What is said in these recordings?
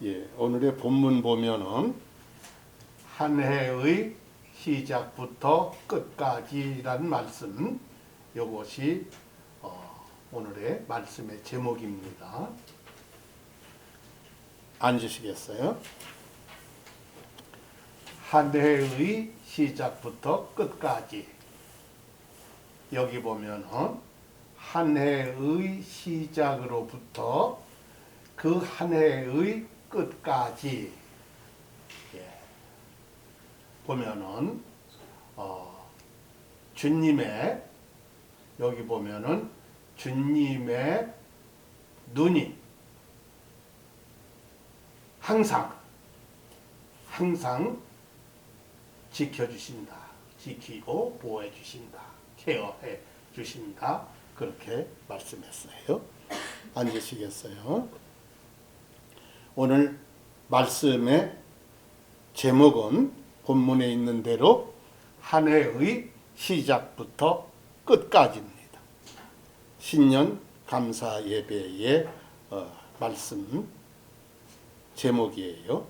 오늘의 본문 보면은 한 해의 시작부터 끝까지라는 말씀, 이것이 오늘의 말씀의 제목입니다. 앉으시겠어요? 한 해의 시작부터 끝까지. 여기 보면은 한 해의 시작으로부터 그 한 해의 끝까지 보면은 주님의, 여기 보면은 주님의 눈이 항상 지켜주신다, 지키고 보호해 주신다, 케어해 주신다, 그렇게 말씀했어요. 앉으시겠어요? 오늘 말씀의 제목은 본문에 있는 대로 한 해의 시작부터 끝까지입니다. 신년 감사 예배의 말씀 제목이에요.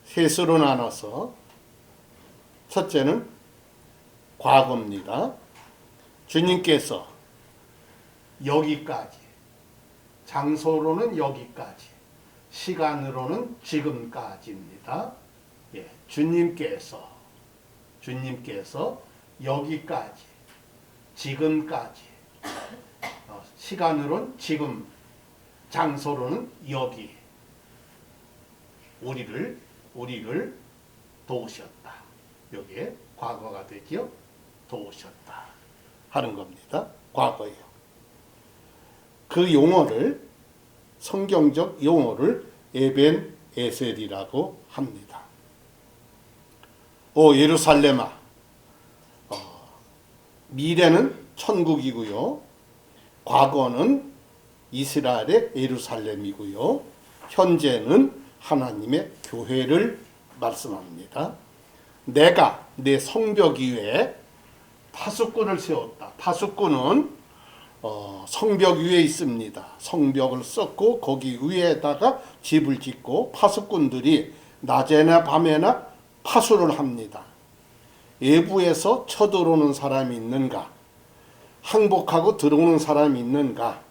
셋으로 나눠서 첫째는 과거입니다. 주님께서 여기까지, 장소로는 여기까지, 시간으로는 지금까지입니다. 주님께서 여기까지, 지금까지, 시간으로는 지금, 장소로는 여기, 우리를 도우셨다. 여기에 과거가 되죠. 도우셨다 하는 겁니다. 과거요. 그 용어를, 성경적 용어를 에벤 에셀이라고 합니다. 오 예루살렘아, 미래는 천국이고요, 과거는 이스라엘의 예루살렘이고요, 현재는 하나님의 교회를 말씀합니다. 내가 내 성벽 위에 파수꾼을 세웠다. 파수꾼은 성벽 위에 있습니다. 성벽을 쌓고 거기 위에다가 집을 짓고 파수꾼들이 낮에나 밤에나 파수를 합니다. 외부에서 쳐들어오는 사람이 있는가? 항복하고 들어오는 사람이 있는가?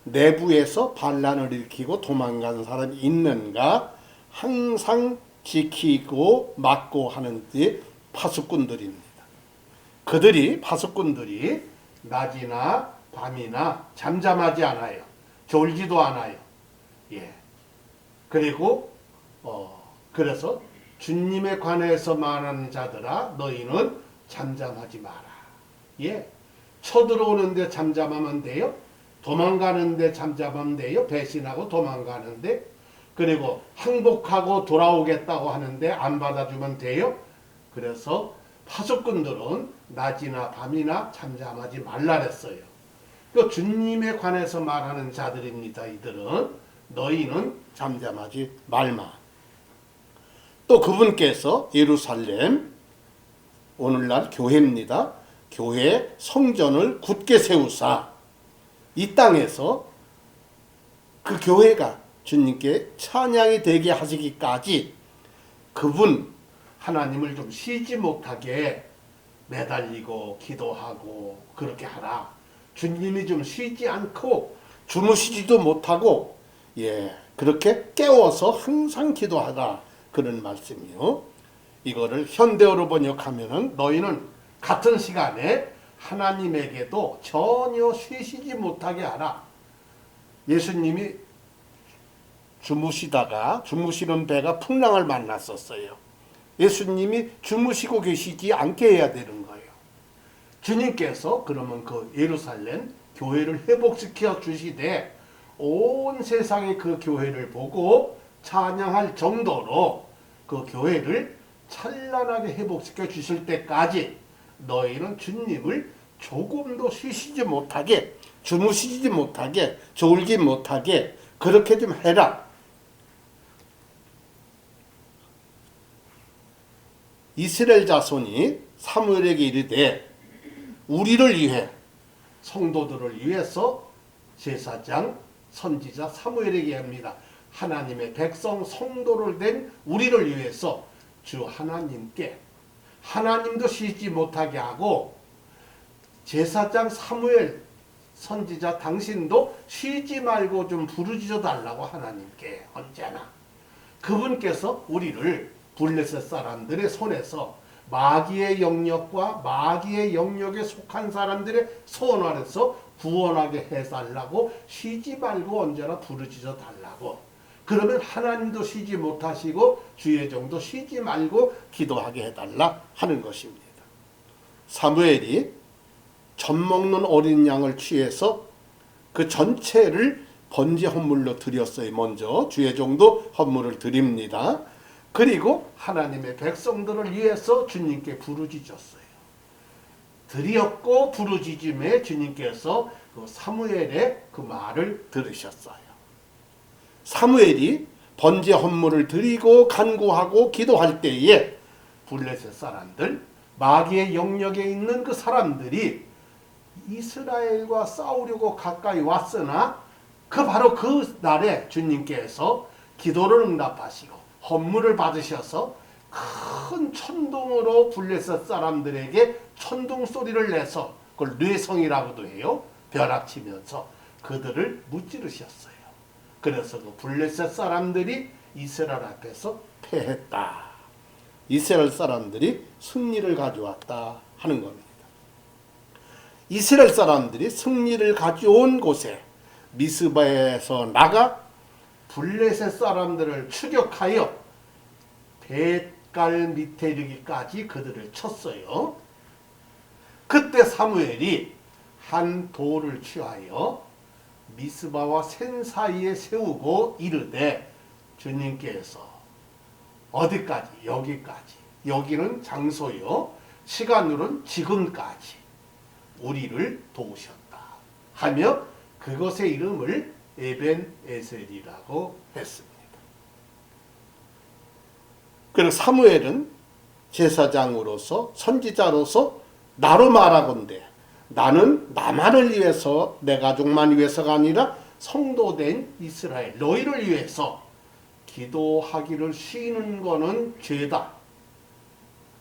내부에서 반란을 일으키고 도망가는 사람이 있는가? 항상 지키고 막고 하는 게 파수꾼들입니다. 파수꾼들이 낮이나 밤이나 잠잠하지 않아요. 졸지도 않아요. 그리고 그래서 주님에 관해서 말하는 자들아, 너희는 잠잠하지 마라. 쳐들어오는데 잠잠하면 돼요. 도망가는데 잠잠하면 돼요. 배신하고 도망가는데. 그리고 항복하고 돌아오겠다고 하는데 안 받아주면 돼요. 그래서 파수꾼들은 낮이나 밤이나 잠잠하지 말라 그랬어요. 그 주님에 관해서 말하는 자들입니다. 이들은 너희는 잠잠하지 말마. 또 그분께서 예루살렘, 오늘날 교회입니다. 교회 성전을 굳게 세우사 이 땅에서 그 교회가 주님께 찬양이 되게 하시기까지 그분 하나님을 좀 쉬지 못하게 매달리고 기도하고 그렇게 하라. 주님이 좀 쉬지 않고 주무시지도 못하고 그렇게 깨워서 항상 기도하라, 그런 말씀이요. 이거를 현대어로 번역하면은 너희는 같은 시간에 하나님에게도 전혀 쉬시지 못하게 하라. 예수님이 주무시는 배가 풍랑을 만났었어요. 예수님이 주무시고 계시지 않게 해야 되는 거예요. 주님께서 그러면 그 예루살렘 교회를 회복시켜 주시되 온 세상이 그 교회를 보고 찬양할 정도로 그 교회를 찬란하게 회복시켜 주실 때까지 너희는 주님을 조금도 쉬시지 못하게, 주무시지 못하게, 졸지 못하게 그렇게 좀 해라. 이스라엘 자손이 사무엘에게 이르되 우리를 위해, 성도들을 위해서 제사장 선지자 사무엘에게 합니다. 하나님의 백성 성도를 된 우리를 위해서 주 하나님께 하나님도 쉬지 못하게 하고 제사장 사무엘 선지자 당신도 쉬지 말고 좀 부르짖어 달라고 하나님께 언제나 그분께서 우리를 블레셋 사람들의 손에서 마귀의 영역과 마귀의 영역에 속한 사람들의 손 아래서 구원하게 해달라고 쉬지 말고 언제나 부르짖어 달라고. 그러면 하나님도 쉬지 못하시고 주의 종도 쉬지 말고 기도하게 해달라 하는 것입니다. 사무엘이 젖 먹는 어린 양을 취해서 그 전체를 번제 헌물로 드렸어요. 먼저 주의 종도 헌물을 드립니다. 그리고 하나님의 백성들을 위해서 주님께 부르짖었어요. 드렸고 부르짖음에 주님께서 그 사무엘의 그 말을 들으셨어요. 사무엘이 번제 헌물을 드리고 간구하고 기도할 때에 블레셋 사람들, 마귀의 영역에 있는 그 사람들이 이스라엘과 싸우려고 가까이 왔으나 바로 그 날에 주님께서 기도를 응답하시고 헌물을 받으셔서 큰 천둥으로 블레셋 사람들에게 천둥 소리를 내서 그걸 뇌성이라고도 해요. 벼락치면서 그들을 무찌르셨어요. 그래서 그 블레셋 사람들이 이스라엘 앞에서 패했다. 이스라엘 사람들이 승리를 가져왔다 하는 겁니다. 이스라엘 사람들이 승리를 가져온 곳에 미스바에서 나가 블레셋 사람들을 추격하여 뱃갈 밑에 이르기까지 그들을 쳤어요. 그때 사무엘이 한 돌을 취하여 미스바와 센 사이에 세우고 이르되 주님께서 어디까지? 여기까지. 여기는 장소요. 시간으로는 지금까지 우리를 도우셨다 하며 그것의 이름을 에벤에셀이라고 했습니다. 그리고 사무엘은 제사장으로서 선지자로서 나로 말하건대 나는 나만을 위해서 내 가족만 위해서가 아니라 성도된 이스라엘 너희를 위해서 기도하기를 쉬는 거는 죄다.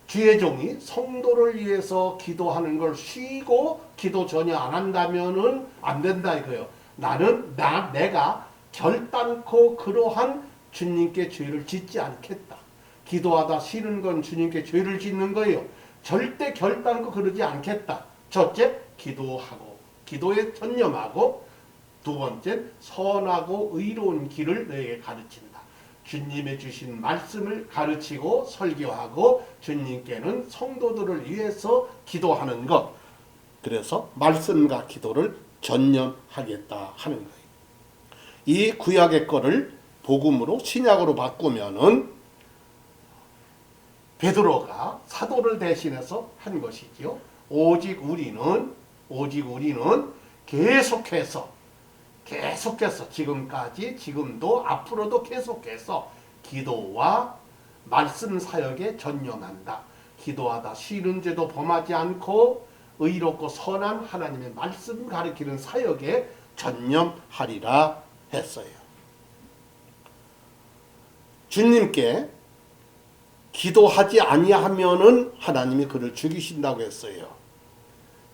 주의 종이 성도를 위해서 기도하는 걸 쉬고 기도 전혀 안 한다면은 안 된다 이거예요. 나는 내가 결단코 그러한 주님께 죄를 짓지 않겠다. 기도하다 쉬는 건 주님께 죄를 짓는 거예요. 절대 결단코 그러지 않겠다. 첫째, 기도하고 기도에 전념하고 두 번째, 선하고 의로운 길을 너에게 가르친다. 주님의 주신 말씀을 가르치고 설교하고 주님께는 성도들을 위해서 기도하는 것. 그래서 말씀과 기도를 전념하겠다 하는 거예요. 이 구약의 거를 복음으로 신약으로 바꾸면은 베드로가 사도를 대신해서 한 것이지요. 오직 우리는 계속해서 지금까지 지금도 앞으로도 계속해서 기도와 말씀 사역에 전념한다. 기도하다 쉬는 죄도 범하지 않고 의롭고 선한 하나님의 말씀 가르치는 사역에 전념하리라 했어요. 주님께 기도하지 아니하면은 하나님이 그를 죽이신다고 했어요.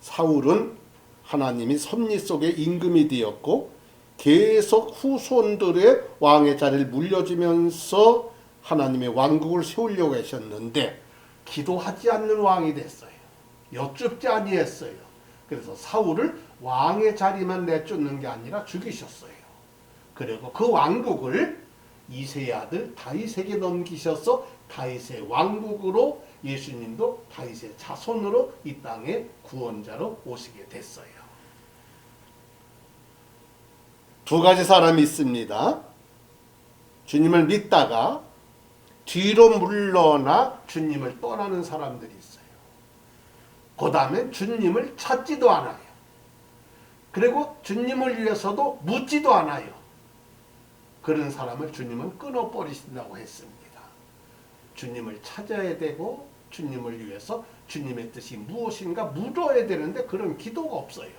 사울은 하나님이 섭리 속에 임금이 되었고 계속 후손들의 왕의 자리를 물려주면서 하나님의 왕국을 세우려고 하셨는데 기도하지 않는 왕이 됐어요. 여쭙지 아니했어요. 그래서 사울을 왕의 자리만 내쫓는 게 아니라 죽이셨어요. 그리고 그 왕국을 이새의 아들 다윗에게 넘기셔서 다윗의 왕국으로 예수님도 다윗의 자손으로 이 땅에 구원자로 오시게 됐어요. 두 가지 사람이 있습니다. 주님을 믿다가 뒤로 물러나 주님을 떠나는 사람들이 있어요. 그 다음에 주님을 찾지도 않아요. 그리고 주님을 위해서도 묻지도 않아요. 그런 사람을 주님은 끊어버리신다고 했습니다. 주님을 찾아야 되고 주님을 위해서 주님의 뜻이 무엇인가 물어야 되는데 그런 기도가 없어요.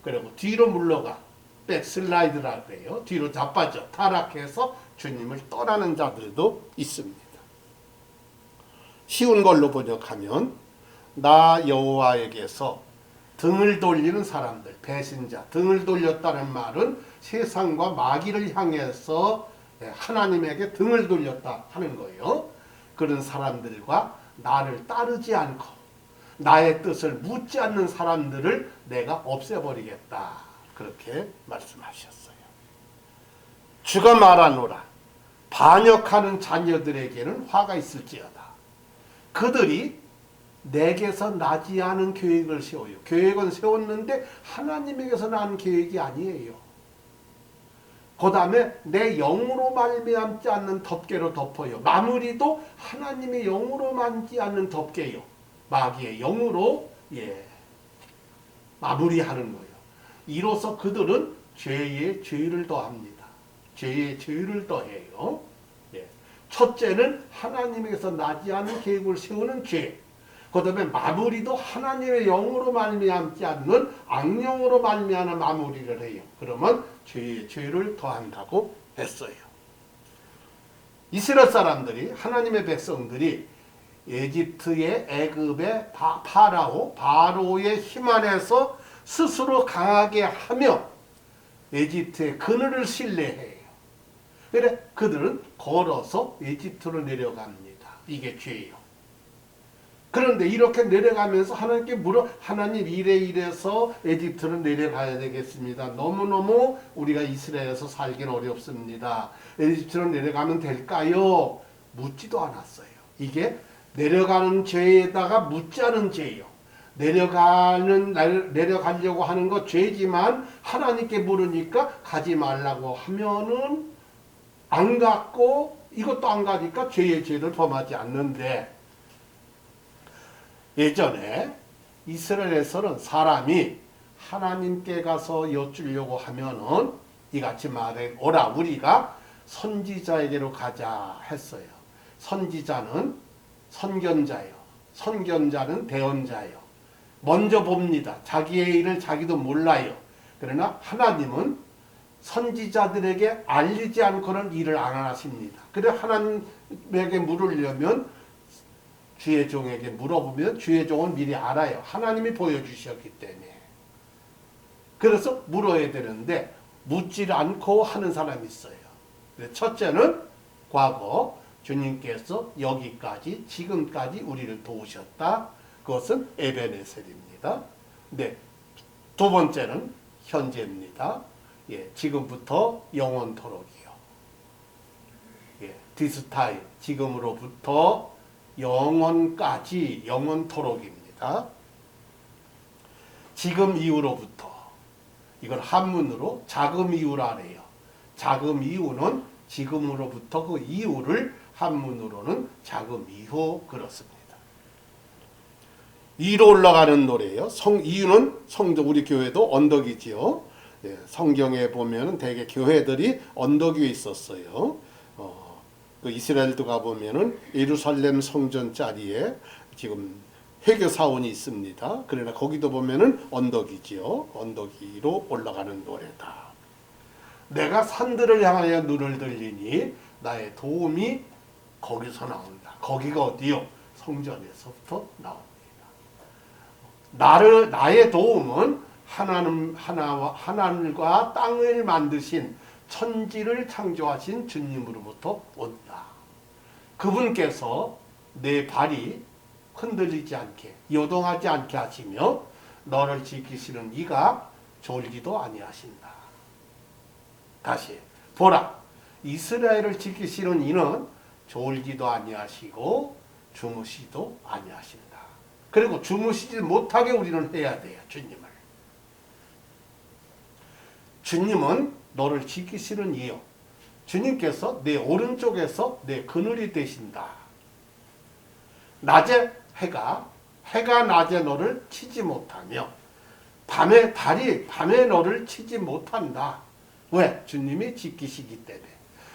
그리고 뒤로 물러가 백슬라이드라고 해요. 뒤로 자빠져 타락해서 주님을 떠나는 자들도 있습니다. 쉬운 걸로 번역하면 나 여호와에게서 등을 돌리는 사람들, 배신자, 등을 돌렸다는 말은 세상과 마귀를 향해서 하나님에게 등을 돌렸다 하는 거예요. 그런 사람들과 나를 따르지 않고 나의 뜻을 묻지 않는 사람들을 내가 없애버리겠다. 그렇게 말씀하셨어요. 주가 말하노라. 반역하는 자녀들에게는 화가 있을지어다. 그들이 내게서 나지 않은 계획을 세워요. 계획은 세웠는데 하나님에게서 난 계획이 아니에요. 그 다음에 내 영으로 말미암지 않는 덮개로 덮어요. 마무리도 하나님의 영으로 만지 않는 덮개요. 마귀의 영으로 마무리하는 거예요. 이로써 그들은 죄에 죄를 더합니다. 죄에 죄를 더해요. 첫째는 하나님에게서 나지 않은 계획을 세우는 죄. 그 다음에 마무리도 하나님의 영으로 말미암지 않는 악령으로 말미암는 마무리를 해요. 그러면 죄에 죄를 더한다고 했어요. 이스라엘 사람들이, 하나님의 백성들이 에집트의 애굽의 바로의 힘 안에서 스스로 강하게 하며 에집트의 그늘을 신뢰해요. 그래 그들은 걸어서 에집트로 내려갑니다. 이게 죄예요. 그런데 이렇게 내려가면서 하나님께 물어, 하나님 이래서 에집트로 내려가야 되겠습니다. 너무너무 우리가 이스라엘에서 살기는 어렵습니다. 에집트로 내려가면 될까요? 묻지도 않았어요. 이게 내려가는 죄에다가 묻지 않은 죄예요. 내려가려고 하는 거 죄지만 하나님께 물으니까 가지 말라고 하면은 안 갔고 이것도 안 가니까 죄의 죄를 범하지 않는데, 예전에 이스라엘에서는 사람이 하나님께 가서 여쭈려고 하면은 이같이 말해 오라 우리가 선지자에게로 가자 했어요. 선지자는 선견자예요. 선견자는 대언자예요. 먼저 봅니다. 자기의 일을 자기도 몰라요. 그러나 하나님은 선지자들에게 알리지 않고는 일을 안 하십니다. 그래 하나님에게 물으려면 주의 종에게 물어보면 주의 종은 미리 알아요. 하나님이 보여주셨기 때문에. 그래서 물어야 되는데 묻지 않고 하는 사람이 있어요. 첫째는 과거 주님께서 여기까지 지금까지 우리를 도우셨다. 그것은 에베네셀입니다. 네, 두 번째는 현재입니다. 지금부터 영원토록이요. this time, 지금으로부터 영원까지, 영원토록입니다. 지금 이후로부터, 이걸 한문으로 자금 이후라 해요. 자금 이후는 지금으로부터 그 이후를 한문으로는 자금 이후 그렇습니다. 위로 올라가는 노래예요. 이유는 성도 우리 교회도 언덕이지요. 성경에 보면은 대개 교회들이 언덕 위에 있었어요. 그 이스라엘도 가보면은 예루살렘 성전 자리에 지금 회교 사원이 있습니다. 그러나 거기도 보면은 언덕이지요. 언덕 위로 올라가는 노래다. 내가 산들을 향하여 눈을 들리니 나의 도움이 거기서 나온다. 거기가 어디요? 성전에서부터 나옵니다. 나의 도움은 하늘과 땅을 만드신 천지를 창조하신 주님으로부터 온다. 그분께서 내 발이 흔들리지 않게 요동하지 않게 하시며 너를 지키시는 이가 졸지도 아니하신다. 다시 보라, 이스라엘을 지키시는 이는 졸지도 아니하시고 주무시도 아니하신다. 그리고 주무시지 못하게 우리는 해야 돼요. 주님은 너를 지키시는 이요. 주님께서 내 오른쪽에서 내 그늘이 되신다. 낮에 해가 낮에 너를 치지 못하며 밤에 너를 치지 못한다. 왜? 주님이 지키시기 때문에.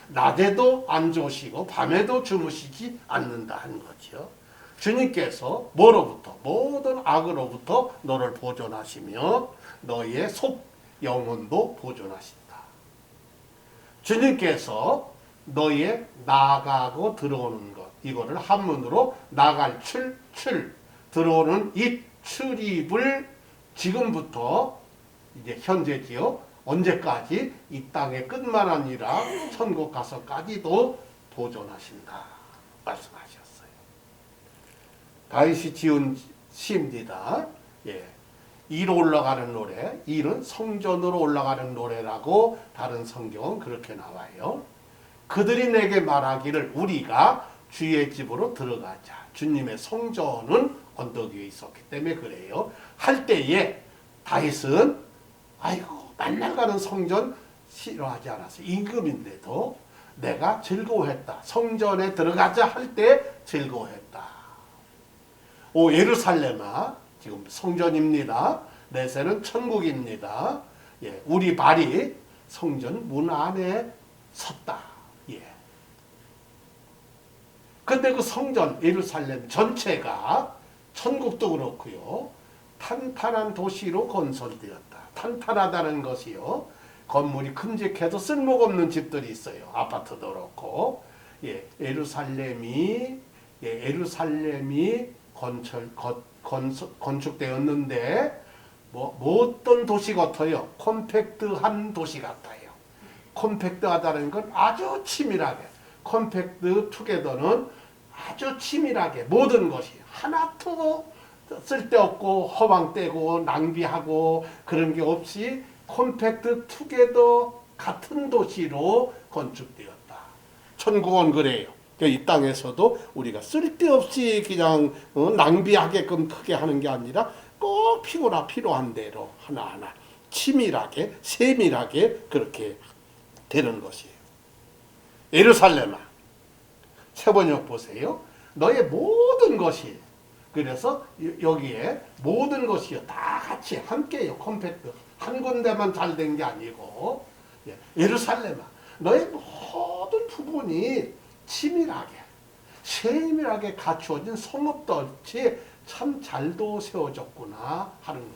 낮에도 안 조시고 밤에도 주무시지 않는다 하는 거죠. 주님께서 뭐로부터? 모든 악으로부터 너를 보존하시며 너의 영혼도 보존하신다. 주님께서 너의 나가고 들어오는 것, 이거를 한문으로 나갈 출 들어오는 입 출입을 지금부터 이제 현재지요. 언제까지? 이 땅의 끝만 아니라 천국 가서까지도 보존하신다 말씀하셨어요. 다윗이 지은 시입니다. 예. 이로 올라가는 노래, 이는 성전으로 올라가는 노래라고 다른 성경은 그렇게 나와요. 그들이 내게 말하기를 우리가 주의 집으로 들어가자. 주님의 성전은 언덕 위에 있었기 때문에 그래요. 할 때에 다윗은 아이고 맨날 가는 성전 싫어하지 않았어요. 임금인데도 내가 즐거워했다. 성전에 들어가자 할 때 즐거워했다. 오 예루살렘아 지금 성전입니다. 내세는 천국입니다. 예, 우리 발이 성전 문 안에 섰다. 예. 근데 그 성전 예루살렘 전체가 천국도 그렇고요. 탄탄한 도시로 건설되었다. 탄탄하다는 것이요. 건물이 큼직해도 쓸모가 없는 집들이 있어요. 아파트도 그렇고. 예, 예루살렘이 건축되었는데 뭐 어떤 도시 같아요? 컴팩트한 도시 같아요. 컴팩트하다는 건 아주 치밀하게, 컴팩트 투게더는 아주 치밀하게 모든 것이 하나도 쓸데없고 허황되고 낭비하고 그런 게 없이 컴팩트 투게더 같은 도시로 건축되었다. 천국은 그래요. 이 땅에서도 우리가 쓸데없이 그냥 낭비하게끔 크게 하는 게 아니라 꼭 필요한 대로 하나하나 치밀하게 세밀하게 그렇게 되는 것이에요. 예루살렘아 세번역 보세요. 너의 모든 것이 그래서 여기에 모든 것이요 다 같이 함께요. 컴팩트 한 군데만 잘 된 게 아니고 예루살렘아 너의 모든 부분이 치밀하게 세밀하게 갖추어진 성읍같이 참 잘도 세워졌구나 하는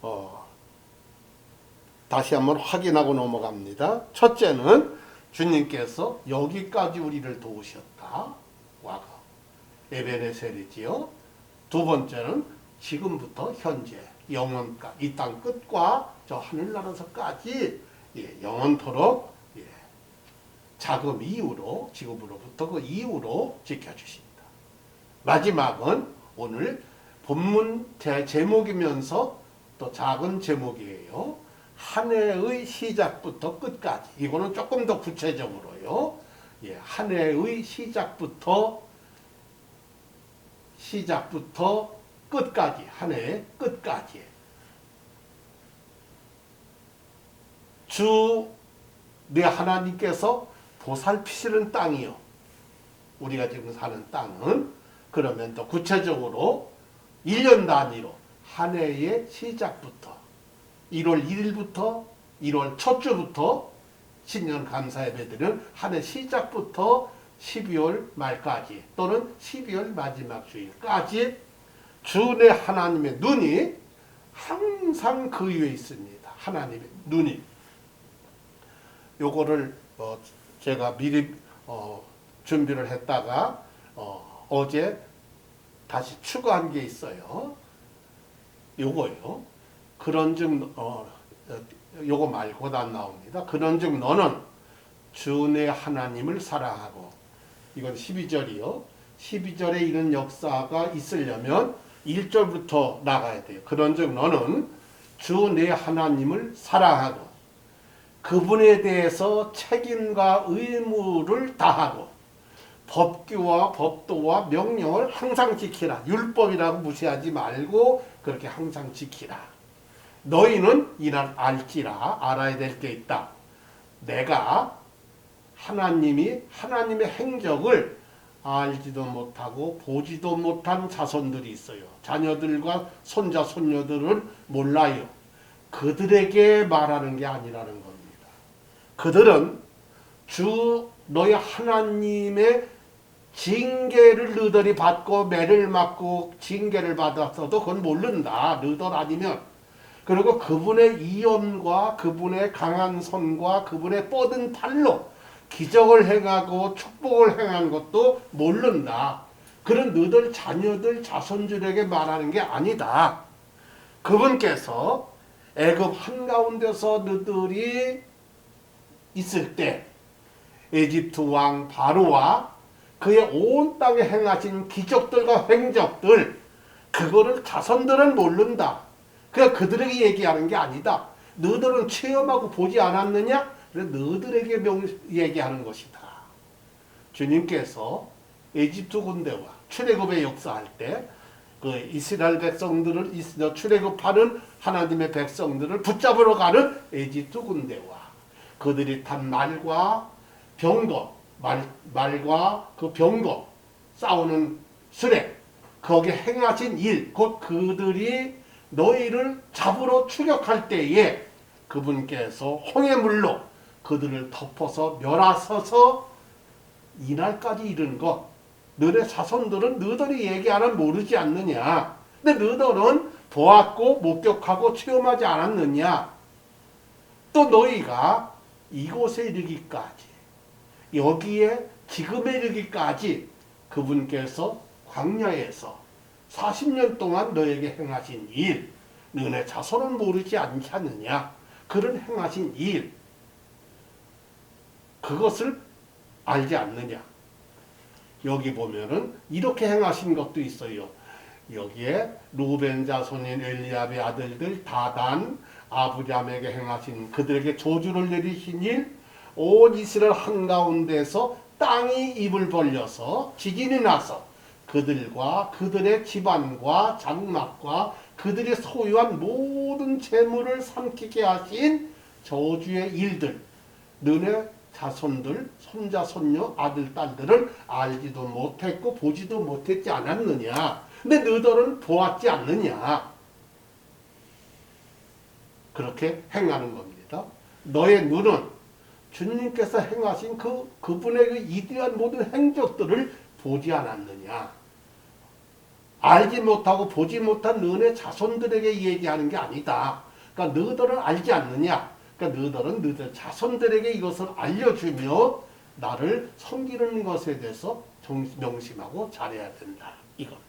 것. 다시 한번 확인하고 넘어갑니다. 첫째는 주님께서 여기까지 우리를 도우셨다. 과거 에베네셀이지요. 두 번째는 지금부터 현재 영원까지 이 땅 끝과 저 하늘나라에서까지 영원토록 자금 이후로 지금으로부터 그 이후로 지켜주신다. 마지막은 오늘 본문 제목이면서 또 작은 제목이에요. 한 해의 시작부터 끝까지. 이거는 조금 더 구체적으로요. 한 해의 시작부터 끝까지. 한 해의 끝까지. 주 내 하나님께서 보살피시는 땅이요. 우리가 지금 사는 땅은 그러면 또 구체적으로 1년 단위로 한 해의 시작부터 1월 1일부터 1월 첫 주부터 신년 감사 예배드리는 한 해 시작부터 12월 말까지 또는 12월 마지막 주일까지 주 내 하나님의 눈이 항상 그 위에 있습니다. 하나님의 눈이. 요거를 제가 미리 준비를 했다가 어제 다시 추가한 게 있어요. 요거요. 그런즉 요거 말고도 안 나옵니다. 그런즉 너는 주 내 하나님을 사랑하고 이건 12절이요. 12절에 이런 역사가 있으려면 1절부터 나가야 돼요. 그런즉 너는 주 내 하나님을 사랑하고 그분에 대해서 책임과 의무를 다하고 법규와 법도와 명령을 항상 지키라. 율법이라고 무시하지 말고 그렇게 항상 지키라. 너희는 이날 알아야 될 게 있다. 내가 하나님의 행적을 알지도 못하고 보지도 못한 자손들이 있어요. 자녀들과 손자 손녀들을 몰라요. 그들에게 말하는 게 아니라는 겁니다. 그들은 주 너희 하나님의 징계를 너희들이 받고 매를 맞고 징계를 받았어도 그건 모른다. 너희들 아니면. 그리고 그분의 이언과 그분의 강한 손과 그분의 뻗은 팔로 기적을 행하고 축복을 행한 것도 모른다. 그런 너희들 자녀들 자손들에게 말하는 게 아니다. 그분께서 애굽 한가운데서 너희들이 있을 때 에집트 왕 바로와 그의 온 땅에 행하신 기적들과 행적들, 그거를 자손들은 모른다. 그냥 그들에게 얘기하는 게 아니다. 너희들은 체험하고 보지 않았느냐? 그래서 너희들에게 얘기하는 것이다. 주님께서 에집트 군대와 출애굽의 역사할 때 그 이스라엘 백성들을 출애굽하는 하나님의 백성들을 붙잡으러 가는 에집트 군대와 그들이 탄 말과 병거, 말과 그 병거 싸우는 수레, 거기에 행하신 일, 곧 그들이 너희를 잡으러 추격할 때에 그분께서 홍해물로 그들을 덮어서 멸하셔서 이날까지 이른 것, 너네 자손들은 너희들이 얘기하는 모르지 않느냐. 근데 너희들은 보았고 목격하고 체험하지 않았느냐. 또 너희가 이곳에 이르기까지, 여기에 지금에 이르기까지 그분께서 광야에서 40년 동안 너에게 행하신 일, 너네 자손은 모르지 않지 않느냐. 그런 행하신 일, 그것을 알지 않느냐. 여기 보면은 이렇게 행하신 것도 있어요. 여기에 루벤 자손인 엘리압의 아들들 다단, 아브람에게 행하신 그들에게 저주를 내리신 일, 온 이스라엘 한가운데서 땅이 입을 벌려서 지진이 나서 그들과 그들의 집안과 장막과 그들이 소유한 모든 재물을 삼키게 하신 저주의 일들, 너네 자손들, 손자, 손녀, 아들, 딸들은 알지도 못했고 보지도 못했지 않았느냐. 근데 너희들은 보았지 않느냐. 그렇게 행하는 겁니다. 너의 눈은 주님께서 행하신 그분의 그 이대한 모든 행적들을 보지 않았느냐. 알지 못하고 보지 못한 너네 자손들에게 얘기하는 게 아니다. 그러니까 너희들은 알지 않느냐. 그러니까 너희들은 너희들 자손들에게 이것을 알려주며 나를 섬기는 것에 대해서 명심하고 잘해야 된다. 이겁니다.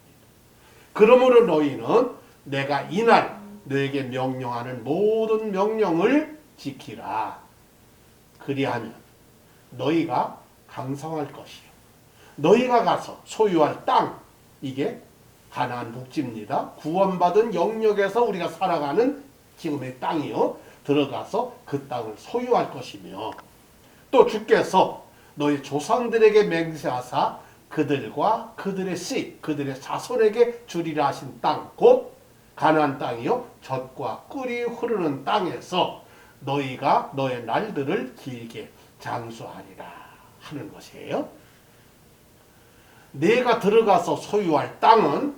그러므로 너희는 내가 이날 너에게 명령하는 모든 명령을 지키라. 그리하면 너희가 강성할 것이요. 너희가 가서 소유할 땅, 이게 가나안 복지입니다. 구원받은 영역에서 우리가 살아가는 지금의 땅이요. 들어가서 그 땅을 소유할 것이며, 또 주께서 너희 조상들에게 맹세하사 그들과 그들의 씨, 그들의 자손에게 주리라 하신 땅, 곧 가나안 땅이요 젖과 꿀이 흐르는 땅에서 너희가 너의 날들을 길게 장수하리라 하는 것이에요. 내가 들어가서 소유할 땅은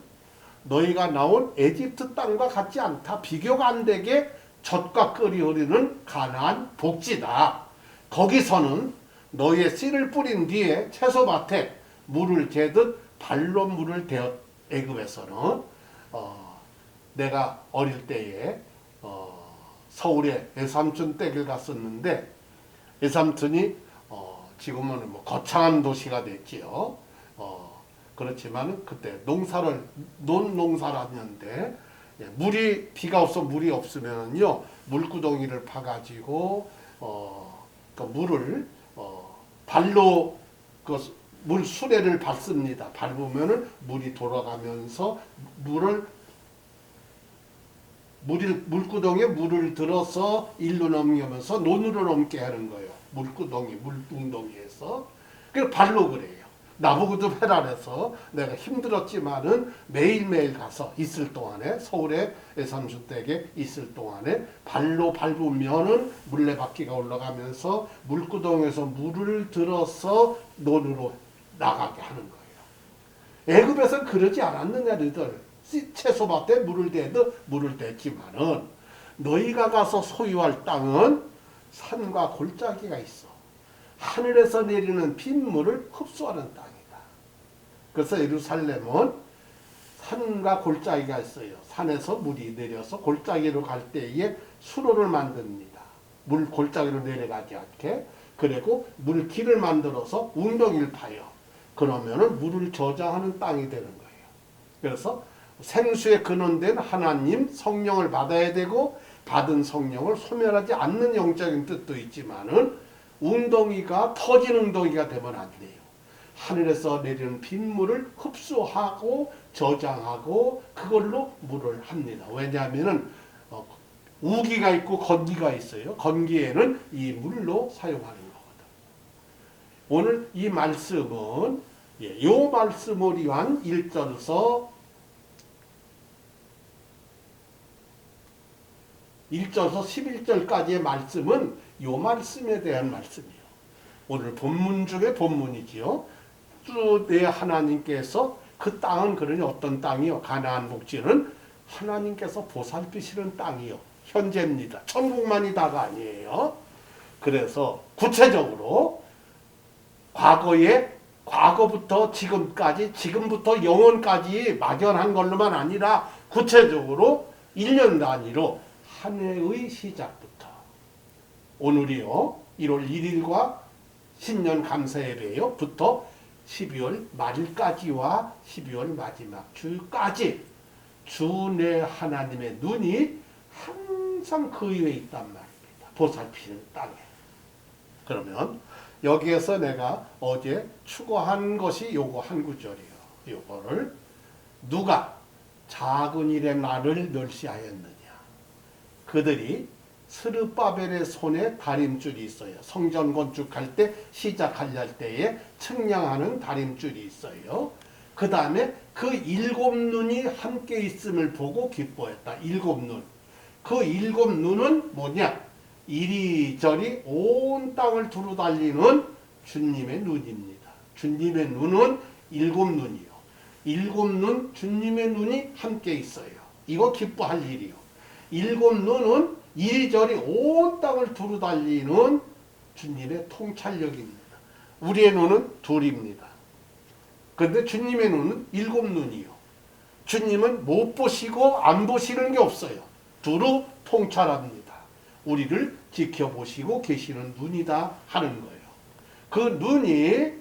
너희가 나온 에집트 땅과 같지 않다. 비교가 안 되게 젖과 꿀이 흐르는 가나안 복지다. 거기서는 너희의 씨를 뿌린 뒤에 채소밭에 물을 재듯 발로 물을 대었. 애굽에서는 내가 어릴 때에 서울에 외삼촌 댁을 갔었는데, 외삼촌이 지금은 뭐 거창한 도시가 됐지요. 그렇지만 그때 농사를 하는데, 물이, 비가 없어 물이 없으면요 물구덩이를 파가지고 그 물을 발로 그 물 수레를 밟습니다. 밟으면은 물이 돌아가면서 물구덩이에 물을 들어서 일로 넘기면서 논으로 넘게 하는 거예요. 물웅덩이에서. 그래서 발로 그래요. 나보고도 해라래서 내가 힘들었지만은 매일매일 가서 있을 동안에, 서울에 외삼촌 댁에 있을 동안에 발로 밟으면은 물레바퀴가 올라가면서 물구덩이에서 물을 들어서 논으로 나가게 하는 거예요. 애굽에서는 그러지 않았느냐 너희들. 채소밭에 물을 대듯 물을 댔지만은 너희가 가서 소유할 땅은 산과 골짜기가 있어. 하늘에서 내리는 빗물을 흡수하는 땅이다. 그래서 예루살렘은 산과 골짜기가 있어요. 산에서 물이 내려서 골짜기로 갈 때에 수로를 만듭니다. 물 골짜기로 내려가지 않게. 그리고 물길을 만들어서 웅덩이를 파요. 그러면은 물을 저장하는 땅이 되는 거예요. 그래서 생수의 근원된 하나님 성령을 받아야 되고, 받은 성령을 소멸하지 않는 영적인 뜻도 있지만은 웅덩이가 터진 웅덩이가 되면 안 돼요. 하늘에서 내리는 빗물을 흡수하고 저장하고 그걸로 물을 합니다. 왜냐하면은 우기가 있고 건기가 있어요. 건기에는 이 물로 사용하는 거거든. 오늘 이 말씀은 요 말씀을 위한 1절에서 11절까지의 말씀은 요 말씀에 대한 말씀이에요. 오늘 본문 중에 본문이지요. 주 내 하나님께서 그 땅은 그러니 어떤 땅이요? 가나안 복지는 하나님께서 보살피시는 땅이요. 현재입니다. 천국만이 다가 아니에요. 그래서 구체적으로 과거부터 지금까지, 지금부터 영원까지 막연한 걸로만 아니라 구체적으로 1년 단위로 한 해의 시작부터 오늘이요 1월 1일과 신년 감사예배요 부터 12월 말일까지와 12월 마지막 주까지 주 내 하나님의 눈이 항상 그 위에 있단 말입니다. 보살피는 땅에. 그러면 여기에서 내가 어제 추구한 것이 요거 한 구절이에요. 요거를 누가 작은 일에 나를 멸시하였느냐. 그들이 스룹바벨의 손에 다림줄이 있어요. 성전 건축할 때 시작할 때에 측량하는 다림줄이 있어요. 그 다음에 그 7눈이 함께 있음을 보고 기뻐했다. 7눈. 그 7눈은 뭐냐? 이리저리 온 땅을 두루 달리는 주님의 눈입니다. 주님의 눈은 7눈이요. 7눈 주님의 눈이 함께 있어요. 이거 기뻐할 일이요. 7눈은 이리저리 온 땅을 두루 달리는 주님의 통찰력입니다. 우리의 눈은 둘입니다. 그런데 주님의 눈은 7눈이요. 주님은 못 보시고 안 보시는 게 없어요. 두루 통찰합니다. 우리를 지켜보시고 계시는 눈이다 하는 거예요. 그 눈이,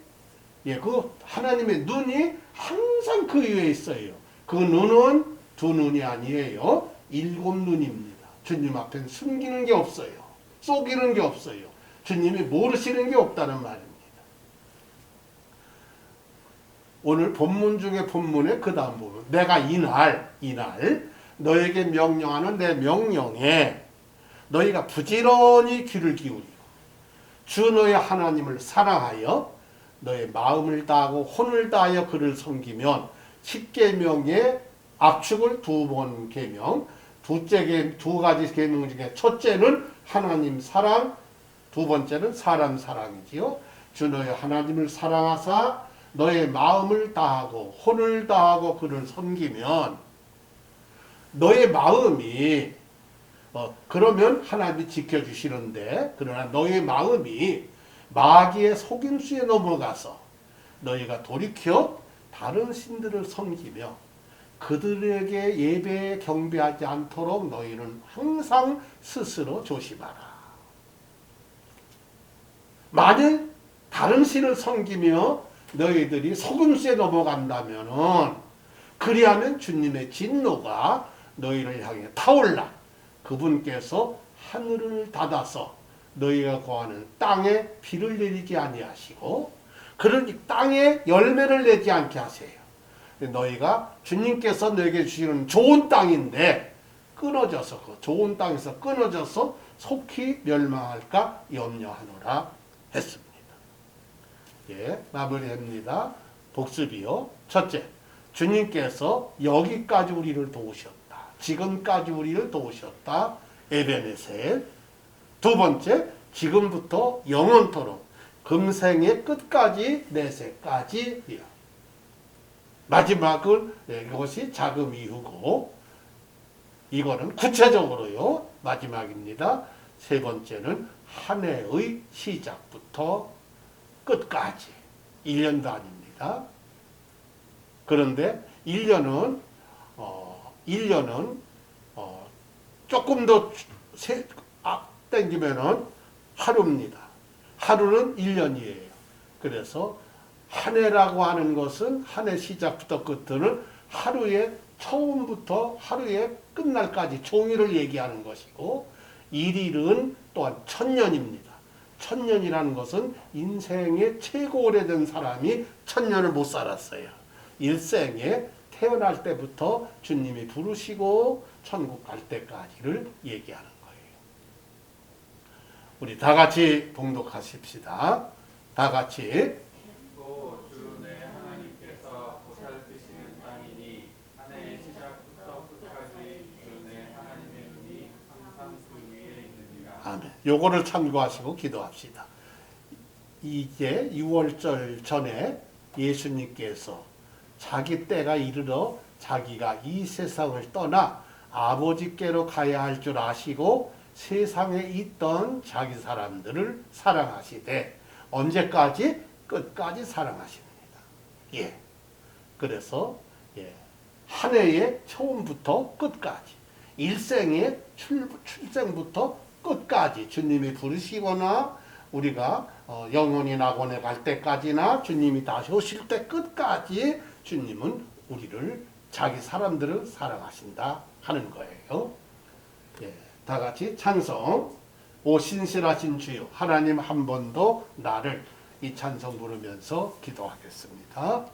그 하나님의 눈이 항상 그 위에 있어요. 그 눈은 두 눈이 아니에요. 7눈입니다. 주님 앞에 숨기는 게 없어요. 속이는 게 없어요. 주님이 모르시는 게 없다는 말입니다. 오늘 본문 중에 본문에 그 다음 부분. 내가 이날 너에게 명령하는 내 명령에 너희가 부지런히 귀를 기울이고 주 너의 하나님을 사랑하여 너의 마음을 다하고 혼을 다하여 그를 섬기면 10계명의 압축을 2번 계명, 두 가지 계명 중에 첫째는 하나님 사랑, 두 번째는 사람 사랑이지요. 주 너의 하나님을 사랑하사 너의 마음을 다하고 혼을 다하고 그를 섬기면 너의 마음이 그러면 하나님이 지켜주시는데, 그러나 너의 마음이 마귀의 속임수에 넘어가서 너희가 돌이켜 다른 신들을 섬기며 그들에게 예배에 경배하지 않도록 너희는 항상 스스로 조심하라. 만일 다른 신을 섬기며 너희들이 속임수에 넘어간다면은, 그리하면 주님의 진노가 너희를 향해 타올라 그분께서 하늘을 닫아서 너희가 거하는 땅에 비를 내리지 아니하시고 그러니 땅에 열매를 내지 않게 하세요. 너희가 주님께서 너에게 주시는 좋은 땅인데 끊어져서, 그 좋은 땅에서 끊어져서 속히 멸망할까 염려하노라 했습니다. 마무리합니다. 복습이요. 첫째, 주님께서 여기까지 우리를 도우셨다. 지금까지 우리를 도우셨다. 에베네셀. 두 번째, 지금부터 영원토록 금생의 끝까지 내세까지. 마지막은 이것이 자금 이후고, 이거는 구체적으로요. 마지막입니다. 세 번째는 한 해의 시작부터 끝까지 1년 단위입니다. 그런데 1년은 1년은 조금 더 땡기면은 하루입니다. 하루는 1년이에요. 그래서 한 해라고 하는 것은 한 해 시작부터 끝을 하루의 처음부터 하루의 끝날까지 종일을 얘기하는 것이고, 일일은 또한 천년입니다. 천년이라는 것은 인생의 최고 오래된 사람이 천년을 못 살았어요. 일생에 태어날 때부터 주님이 부르시고 천국 갈 때까지를 얘기하는 거예요. 우리 다 같이 봉독하십시다. 다 같이. 또 주 내 하나님께서 보살피시는 땅이니 한 해의 시작부터 끝까지 주 내 하나님의 눈이 항상 그 위에 있느니라. 아멘. 요거를 참고하시고 기도합시다. 이제 6월절 전에 예수님께서 자기 때가 이르러 자기가 이 세상을 떠나 아버지께로 가야 할 줄 아시고 세상에 있던 자기 사람들을 사랑하시되 언제까지? 끝까지 사랑하십니다. 예. 그래서 한 해의 처음부터 끝까지, 일생의 출생부터 끝까지 주님이 부르시거나 우리가 영원히 낙원에 갈 때까지나 주님이 다시 오실 때 끝까지 주님은 우리를, 자기 사람들을 사랑하신다 하는 거예요. 예, 다 같이 찬송. 오 신실하신 주여 하나님 한 번도 나를, 이 찬송 부르면서 기도하겠습니다.